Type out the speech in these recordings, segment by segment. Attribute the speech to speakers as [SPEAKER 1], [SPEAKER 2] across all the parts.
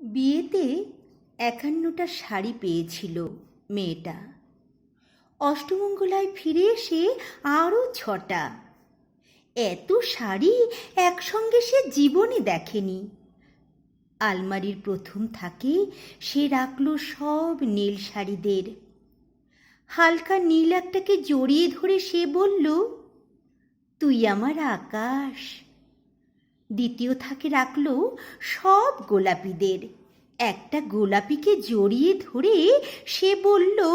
[SPEAKER 1] বিয়েতে ৫১টা শাড়ি পেয়েছিল মেয়েটা। অষ্টমঙ্গলায় ফিরে এসে আরও ৬টা। এত শাড়ি একসঙ্গে সে জীবনে দেখেনি। আলমারির প্রথম থাকে সে রাখল সব নীল শাড়িদের। হালকা নীল একটাকে জড়িয়ে ধরে সে বলল, তুই আমার আকাশ। দ্বিতীয় থাকে রাখল সব গোলাপিদের। একটা গোলাপিকে জড়িয়ে ধরে সে বলল,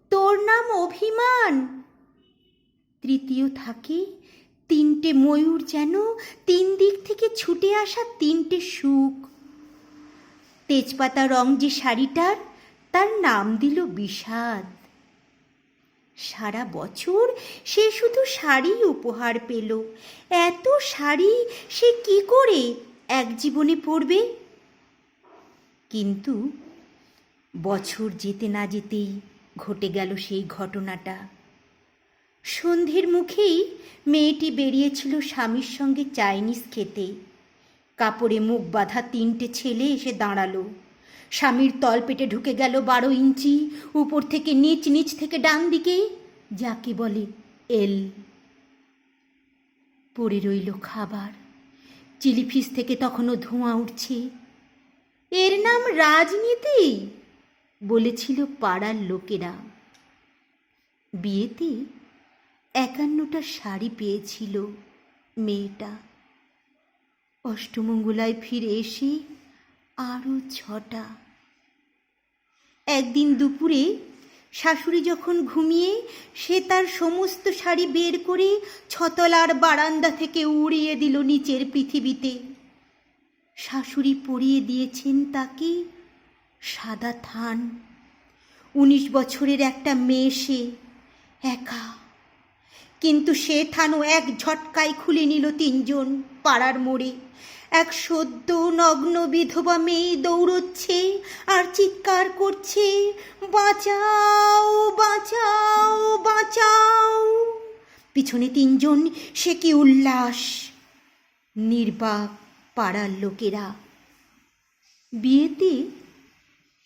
[SPEAKER 1] তোর নাম অভিমান। তৃতীয় থাকে ৩টে ময়ূর, যেন ৩ দিক থেকে ছুটে আসা ৩টে সুখ। তেজপাতা রং যে শাড়িটার, তার নাম দিল বিষাদ। সারা বছর সে শুধু শাড়ি উপহার পেল। এত শাড়ি সে কি করে এক জীবনে পরবে? কিন্তু বছর যেতে না যেতেই ঘটে গেল সেই ঘটনাটা। সন্ধ্যের মুখেই মেয়েটি বেরিয়েছিল স্বামীর সঙ্গে চাইনিজ খেতে। কাপড়ে মুখ বাঁধা ৩টে ছেলে এসে দাঁড়ালো। স্বামীর তলপেটে ঢুকে গেল ১২ ইঞ্চি, উপর থেকে নিচ, নিচ থেকে ডান দিকে, যাকে বলে এল। পড়ে রইল খাবার। চিলি ফিশ থেকে তখনও ধোঁয়া উঠছে। এর নাম রাজনীতি, বলেছিল পাড়ার লোকেরা। বিয়েতে ৫১টা শাড়ি পেয়েছিল মেয়েটা। অষ্টমঙ্গলায় ফিরে এসে আরও ৬টা। একদিন দুপুরে শাশুড়ি যখন ঘুমিয়ে, সে তার সমস্ত শাড়ি বের করে ছতলার বারান্দা থেকে উড়িয়ে দিল নিচের পৃথিবীতে। শাশুড়ি পরিয়ে দিয়েছেন তাকে সাদা থান। ১৯ বছরের একটা মেয়ে সে, একা। কিন্তু সে থানও এক ঝটকায় খুলে নিল ৩জন পাড়ার মোড়ে। এক সদ্য নগ্ন বিধবা মেয়ে দৌড়চ্ছে আর চিৎকার করছে, বাঁচাও, বাঁচাও, বাঁচাও। পিছনে ৩জন, সে কি উল্লাস! নির্বাক পাড়ার লোকেরা। বিয়েতে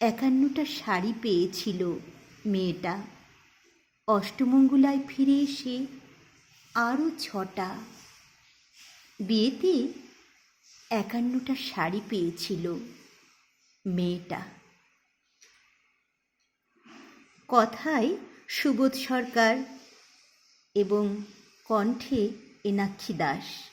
[SPEAKER 1] ৫১টা শাড়ি পেয়েছিল মেয়েটা। অষ্টমঙ্গলায় ফিরে এসে আরও ৬টা। বিয়েতে ৫১টা শাড়ি পেয়েছিল মেয়েটা। কথায় সুবোধ সরকার এবং কণ্ঠে এনাক্ষী দাস।